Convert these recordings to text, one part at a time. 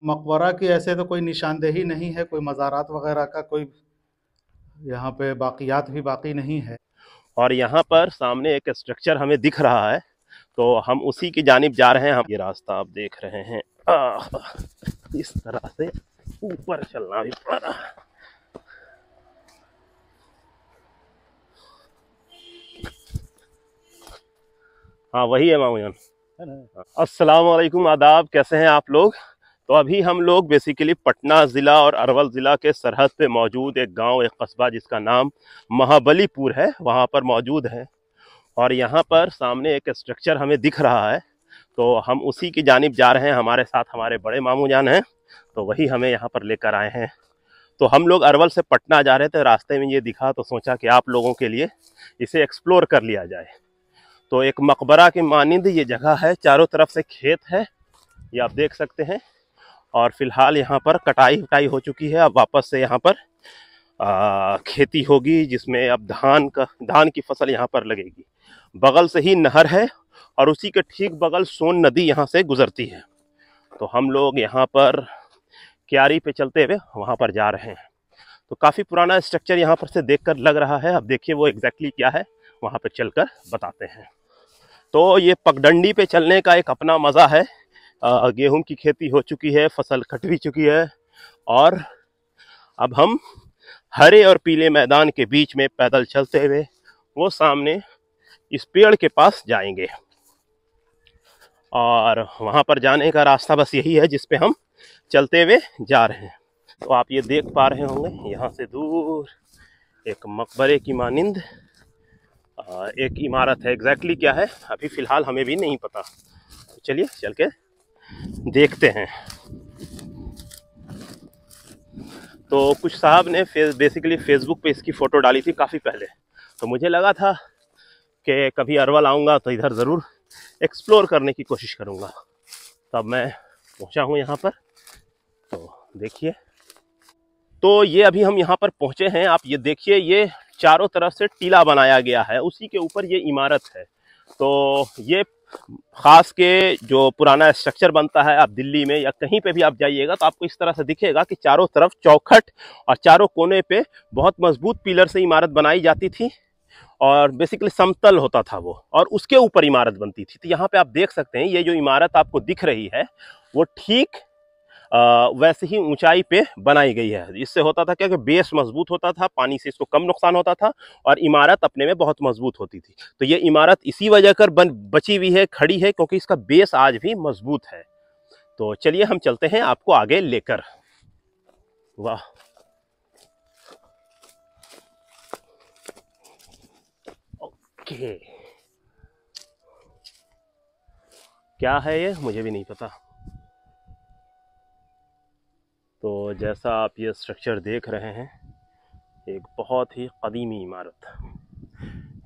मकबरा की ऐसे तो कोई निशानदेही नहीं है, कोई मज़ारात वगैरह का कोई यहाँ पे बाक़ियात भी बाकी नहीं है। और यहाँ पर सामने एक स्ट्रक्चर हमें दिख रहा है, तो हम उसी की जानिब जा रहे हैं। हम ये रास्ता आप देख रहे हैं, इस तरह से ऊपर चलना भी पड़ रहा है। हाँ वही है मामू जान। अस्सलाम वालेकुम, आदाब, कैसे हैं आप लोग। तो अभी हम लोग बेसिकली पटना ज़िला और अरवल ज़िला के सरहद पे मौजूद एक गांव, एक कस्बा जिसका नाम महाबलीपुर है, वहाँ पर मौजूद हैं। और यहाँ पर सामने एक स्ट्रक्चर हमें दिख रहा है, तो हम उसी की जानिब जा रहे हैं। हमारे साथ हमारे बड़े मामू जान हैं, तो वही हमें यहाँ पर लेकर आए हैं। तो हम लोग अरवल से पटना जा रहे थे, रास्ते में ये दिखा तो सोचा कि आप लोगों के लिए इसे एक्सप्लोर कर लिया जाए। तो एक मकबरा के मानिंद ये जगह है, चारों तरफ से खेत है, ये आप देख सकते हैं। और फिलहाल यहाँ पर कटाई हो चुकी है, अब वापस से यहाँ पर खेती होगी, जिसमें अब धान की फसल यहाँ पर लगेगी। बगल से ही नहर है और उसी के ठीक बगल सोन नदी यहाँ से गुजरती है। तो हम लोग यहाँ पर क्यारी पे चलते हुए वहाँ पर जा रहे हैं। तो काफ़ी पुराना स्ट्रक्चर यहाँ पर से देखकर लग रहा है, अब देखिए वो एग्जैक्टली क्या है, वहाँ पर चलकर बताते हैं। तो ये पगडंडी पे चलने का एक अपना मज़ा है। गेहूं की खेती हो चुकी है, फसल कट भी चुकी है, और अब हम हरे और पीले मैदान के बीच में पैदल चलते हुए वो सामने इस पेड़ के पास जाएंगे। और वहाँ पर जाने का रास्ता बस यही है जिस पे हम चलते हुए जा रहे हैं। तो आप ये देख पा रहे होंगे, यहाँ से दूर एक मकबरे की मानिंद एक इमारत है। एग्जैक्टली क्या है अभी फ़िलहाल हमें भी नहीं पता, तो चलिए चल के देखते हैं। तो कुछ साहब ने बेसिकली फेसबुक पे इसकी फ़ोटो डाली थी काफ़ी पहले, तो मुझे लगा था कि कभी अरवल आऊँगा तो इधर ज़रूर एक्सप्लोर करने की कोशिश करूँगा। तब मैं पहुँचा हूँ यहाँ पर, तो देखिए। तो ये अभी हम यहाँ पर पहुँचे हैं, आप ये देखिए, ये चारों तरफ से टीला बनाया गया है, उसी के ऊपर ये इमारत है। तो ये ख़ास के जो पुराना स्ट्रक्चर बनता है, आप दिल्ली में या कहीं पे भी आप जाइएगा तो आपको इस तरह से दिखेगा कि चारों तरफ चौखट और चारों कोने पे बहुत मजबूत पिलर से इमारत बनाई जाती थी, और बेसिकली समतल होता था वो, और उसके ऊपर इमारत बनती थी। तो यहाँ पे आप देख सकते हैं ये जो इमारत आपको दिख रही है वो ठीक वैसे ही ऊंचाई पे बनाई गई है। इससे होता था क्या कि बेस मजबूत होता था, पानी से इसको कम नुकसान होता था, और इमारत अपने में बहुत मजबूत होती थी। तो ये इमारत इसी वजह कर बची हुई है, खड़ी है, क्योंकि इसका बेस आज भी मजबूत है। तो चलिए हम चलते हैं आपको आगे लेकर। वाह, ओके, क्या है ये मुझे भी नहीं पता। तो जैसा आप ये स्ट्रक्चर देख रहे हैं, एक बहुत ही कदीमी इमारत,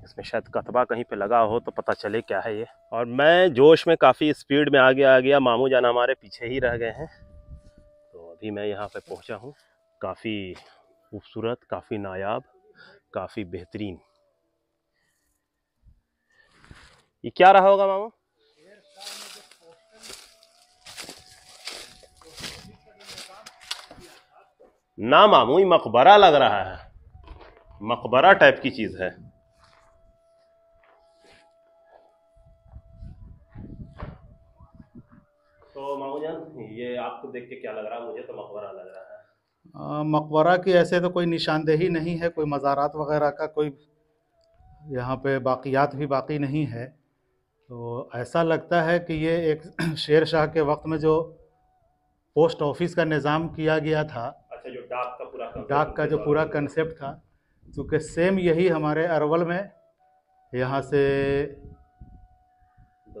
इसमें शायद कतबा कहीं पे लगा हो तो पता चले क्या है ये। और मैं जोश में काफ़ी स्पीड में आगे आ गया, मामू जान हमारे पीछे ही रह गए हैं। तो अभी मैं यहाँ पे पहुँचा हूँ, काफ़ी खूबसूरत, काफ़ी नायाब, काफ़ी बेहतरीन। ये क्या रहा होगा मामू? ना मामू, ये मकबरा लग रहा है, मकबरा टाइप की चीज है। तो मामू जान ये आपको देख के क्या लग रहा है? मुझे तो मकबरा लग रहा है। मकबरा की ऐसे तो कोई निशानदेही नहीं है, कोई मज़ारात वगैरह का कोई यहाँ पे बाक़ियात भी बाकी नहीं है। तो ऐसा लगता है कि ये एक शेर शाह के वक्त में जो पोस्ट ऑफिस का निज़ाम किया गया था, अच्छा, जो डाक का जो पूरा कंसेप्ट था, चूँकि सेम यही हमारे अरवल में यहाँ से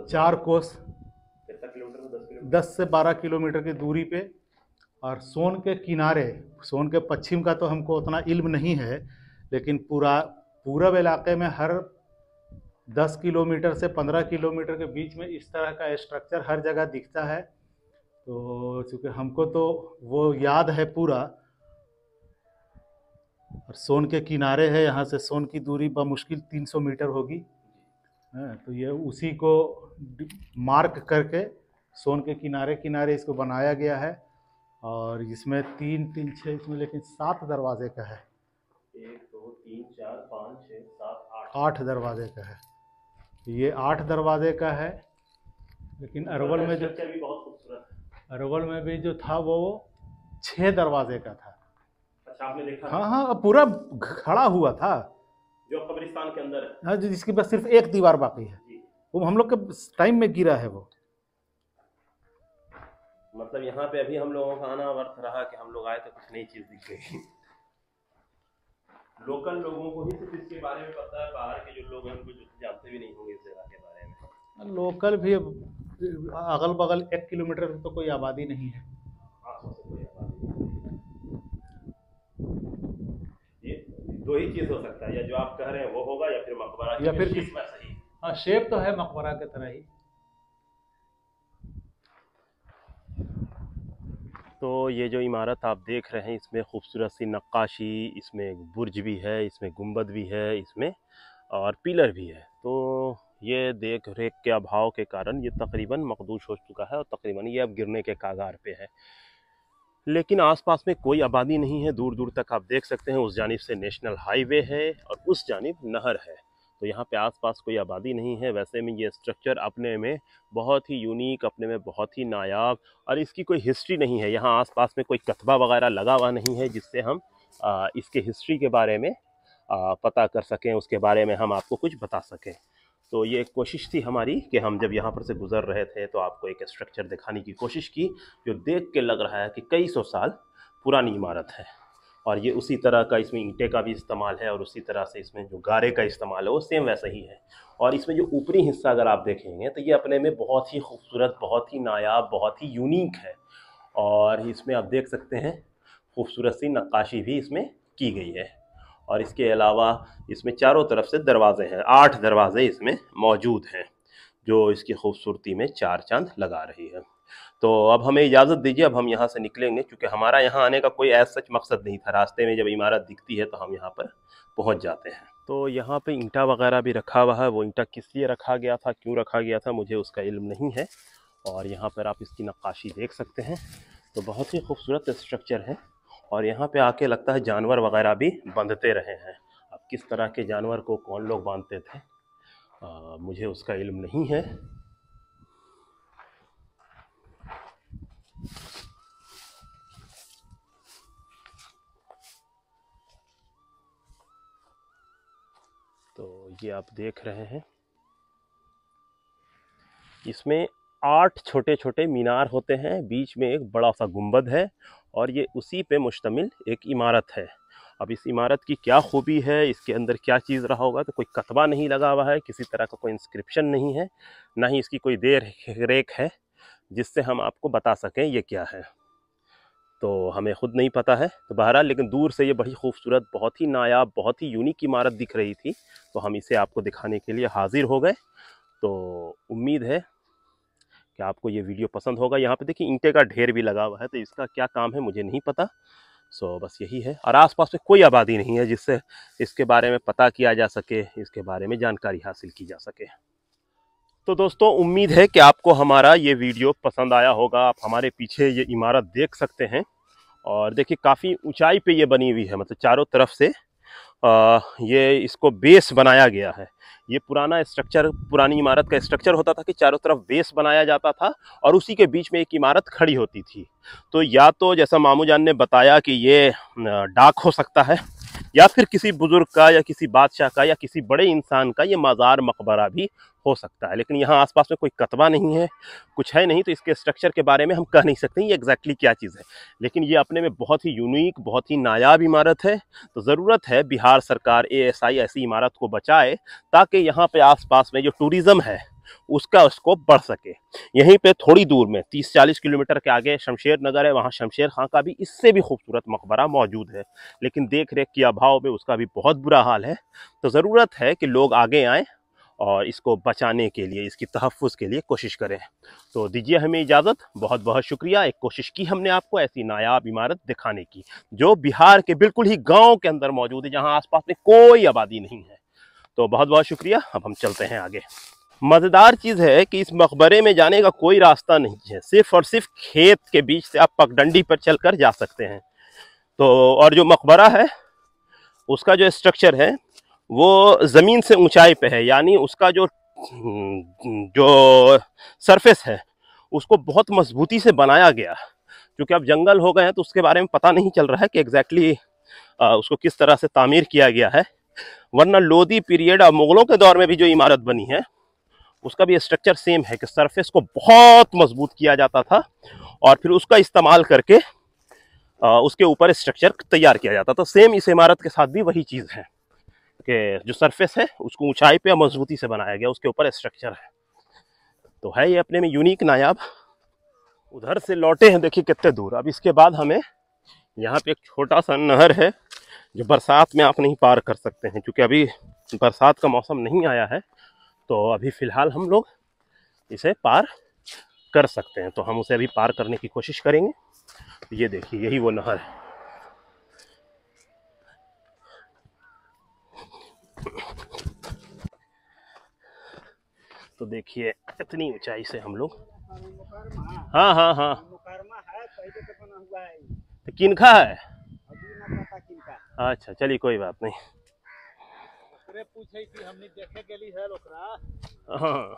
4 कोस, 10 से 12 किलोमीटर की दूरी पे, और सोन के किनारे, सोन के पश्चिम का तो हमको उतना इल्म नहीं है, लेकिन पूरब इलाके में हर 10 किलोमीटर से 15 किलोमीटर के बीच में इस तरह का स्ट्रक्चर हर जगह दिखता है। तो चूँकि हमको तो वो याद है पूरा, और सोन के किनारे है, यहाँ से सोन की दूरी बमुश्किल 300 मीटर होगी। तो ये उसी को मार्क करके सोन के किनारे किनारे इसको बनाया गया है। और इसमें 3 3 6 इसमें लेकिन 7 दरवाजे का है। 1 2 3 4 5 6 7 8 दरवाजे का है। ये 8 दरवाजे का है, लेकिन अरवल में जो भी बहुत खूबसूरत है। अरवल में भी जो था वो 6 दरवाजे का था। अच्छा, आपने देखा? हाँ हाँ, पूरा खड़ा हुआ था, जो कब्रिस्तान के अंदर है। हाँ, जिसकी बस सिर्फ एक दीवार बाकी है, वो हम लोग के टाइम में गिरा है वो। मतलब यहाँ पे अभी हम लोगों का आना वर्थ रहा कि हम लोग आए तो कुछ नई चीज दिख गई। लोकल लोगों को ही सिर्फ इसके बारे में पता है, बाहर के जो लोग हैं उनको जो जानते भी नहीं होंगे इस जगह के बारे में। लोकल भी अगल बगल 1 किलोमीटर तो कोई आबादी नहीं है। कोई आबादी नहीं। ये दो ही चीज हो सकता है, या जो आप कह रहे हैं वो होगा, या फिर मकबरा, या फिर सही। हाँ, शेप तो है मकबरा की तरह ही। तो ये जो इमारत आप देख रहे हैं, इसमें खूबसूरत सी नक्काशी, इसमें बुर्ज भी है, इसमें गुंबद भी है, इसमें और पिलर भी है। तो ये देख रेख के अभाव के कारण ये तकरीबन मखदूश हो चुका है और तकरीबन ये अब गिरने के कागार पे है। लेकिन आसपास में कोई आबादी नहीं है, दूर दूर तक आप देख सकते हैं। उस जानिब से नेशनल हाईवे है और उस जानिब नहर है, तो यहाँ पे आसपास कोई आबादी नहीं है। वैसे में ये स्ट्रक्चर अपने में बहुत ही यूनिक, अपने में बहुत ही नायाब, और इसकी कोई हिस्ट्री नहीं है। यहाँ आसपास में कोई कतबा वगैरह लगा हुआ नहीं है जिससे हम इसके हिस्ट्री के बारे में पता कर सकें, उसके बारे में हम आपको कुछ बता सकें। तो ये एक कोशिश थी हमारी कि हम जब यहाँ पर से गुज़र रहे थे तो आपको एक स्ट्रक्चर दिखाने की कोशिश की जो देख के लग रहा है कि कई सौ साल पुरानी इमारत है। और ये उसी तरह का, इसमें ईंटे का भी इस्तेमाल है और उसी तरह से इसमें जो गारे का इस्तेमाल है वो सेम वैसा ही है। और इसमें जो ऊपरी हिस्सा अगर आप देखेंगे तो ये अपने में बहुत ही खूबसूरत, बहुत ही नायाब, बहुत ही यूनिक है। और इसमें आप देख सकते हैं खूबसूरत सी नक्काशी भी इसमें की गई है। और इसके अलावा इसमें चारों तरफ से दरवाजे हैं, 8 दरवाजे इसमें मौजूद हैं जो इसकी खूबसूरती में 4 चांद लगा रही है। तो अब हमें इजाज़त दीजिए, अब हम यहाँ से निकलेंगे, क्योंकि हमारा यहाँ आने का कोई ऐसा सच मकसद नहीं था। रास्ते में जब इमारत दिखती है तो हम यहाँ पर पहुँच जाते हैं। तो यहाँ पे ईंटा वगैरह भी रखा हुआ है। वो ईंटा किस लिए रखा गया था, क्यों रखा गया था, मुझे उसका इल्म नहीं है। और यहाँ पर आप इसकी नक्काशी देख सकते हैं। तो बहुत ही खूबसूरत स्ट्रक्चर है। और यहाँ पे आके लगता है जानवर वगैरह भी बांधते रहे हैं। अब किस तरह के जानवर को कौन लोग बांधते थे मुझे उसका इल्म नहीं है। तो ये आप देख रहे हैं, इसमें 8 छोटे छोटे मीनार होते हैं, बीच में एक बड़ा सा गुंबद है और ये उसी पे मुश्तमिल एक इमारत है। अब इस इमारत की क्या खूबी है, इसके अंदर क्या चीज़ रहा होगा, तो कोई कतबा नहीं लगा हुआ है, किसी तरह का कोई इंस्क्रिप्शन नहीं है, ना ही इसकी कोई देख रेख है जिससे हम आपको बता सकें ये क्या है। तो हमें ख़ुद नहीं पता है। तो बहरहाल लेकिन दूर से ये बड़ी खूबसूरत, बहुत ही नायाब, बहुत ही यूनिक इमारत दिख रही थी, तो हम इसे आपको दिखाने के लिए हाजिर हो गए। तो उम्मीद है कि आपको ये वीडियो पसंद होगा। यहाँ पे देखिए ईंटे का ढेर भी लगा हुआ है, तो इसका क्या काम है मुझे नहीं पता। सो बस यही है। और आसपास में कोई आबादी नहीं है जिससे इसके बारे में पता किया जा सके, इसके बारे में जानकारी हासिल की जा सके। तो दोस्तों, उम्मीद है कि आपको हमारा ये वीडियो पसंद आया होगा। आप हमारे पीछे ये इमारत देख सकते हैं और देखिए काफ़ी ऊंचाई पे ये बनी हुई है, मतलब चारों तरफ से ये इसको बेस बनाया गया है। ये पुराना स्ट्रक्चर, पुरानी इमारत का स्ट्रक्चर होता था कि चारों तरफ बेस बनाया जाता था और उसी के बीच में एक इमारत खड़ी होती थी। तो या तो जैसा मामू जान ने बताया कि ये डाक हो सकता है, या फिर किसी बुजुर्ग का, या किसी बादशाह का, या किसी बड़े इंसान का ये मज़ार मकबरा भी हो सकता है। लेकिन यहाँ आसपास में कोई कतबा नहीं है, कुछ है नहीं, तो इसके स्ट्रक्चर के बारे में हम कह नहीं सकते ये एग्जैक्टली क्या चीज़ है। लेकिन ये अपने में बहुत ही यूनिक, बहुत ही नायाब इमारत है। तो ज़रूरत है बिहार सरकार ASI ऐसी इमारत को बचाए ताकि यहाँ पे आसपास में जो टूरिज़्म है उसका स्कोप बढ़ सके। यहीं पे थोड़ी दूर में 30-40 किलोमीटर के आगे शमशेर नगर है, वहाँ शमशेर खां का भी इससे भी खूबसूरत मकबरा मौजूद है, लेकिन देख रेख के अभाव में उसका भी बहुत बुरा हाल है। तो ज़रूरत है कि लोग आगे आएँ और इसको बचाने के लिए, इसकी तहफ़्फ़ुज़ के लिए कोशिश करें। तो दीजिए हमें इजाज़त, बहुत बहुत शुक्रिया। एक कोशिश की हमने आपको ऐसी नायाब इमारत दिखाने की जो बिहार के बिल्कुल ही गाँव के अंदर मौजूद है, जहाँ आसपास में कोई आबादी नहीं है। तो बहुत बहुत शुक्रिया। अब हम चलते हैं आगे। मज़ेदार चीज़ है कि इस मकबरे में जाने का कोई रास्ता नहीं है, सिर्फ और सिर्फ खेत के बीच से आप पगडंडी पर चलकर जा सकते हैं। तो और जो मकबरा है उसका जो स्ट्रक्चर है वो ज़मीन से ऊंचाई पे है, यानी उसका जो सरफेस है उसको बहुत मजबूती से बनाया गया। क्योंकि अब जंगल हो गए हैं तो उसके बारे में पता नहीं चल रहा है कि एग्जैक्टली उसको किस तरह से तामीर किया गया है, वरना लोधी पीरियड और मुगलों के दौर में भी जो इमारत बनी है उसका भी स्ट्रक्चर सेम है कि सरफेस को बहुत मजबूत किया जाता था और फिर उसका इस्तेमाल करके उसके ऊपर स्ट्रक्चर तैयार किया जाता था। सेम इस इमारत के साथ भी वही चीज़ है कि जो सरफेस है उसको ऊंचाई पे मजबूती से बनाया गया, उसके ऊपर स्ट्रक्चर है। तो है ये अपने में यूनिक, नायाब। उधर से लौटे हैं देखिए कितने दूर। अब इसके बाद हमें यहाँ पे एक छोटा सा नहर है जो बरसात में आप नहीं पार कर सकते हैं, क्योंकि अभी बरसात का मौसम नहीं आया है। तो अभी फ़िलहाल हम लोग इसे पार कर सकते हैं, तो हम उसे अभी पार करने की कोशिश करेंगे। ये देखिए यही वो नहर है। तो देखिए इतनी ऊंचाई से हम लोग, हाँ हाँ हाँ, तो किनखा है? अच्छा चलिए कोई बात नहीं। पूछे कि हमने देखे गेली है लोकरा। हाँ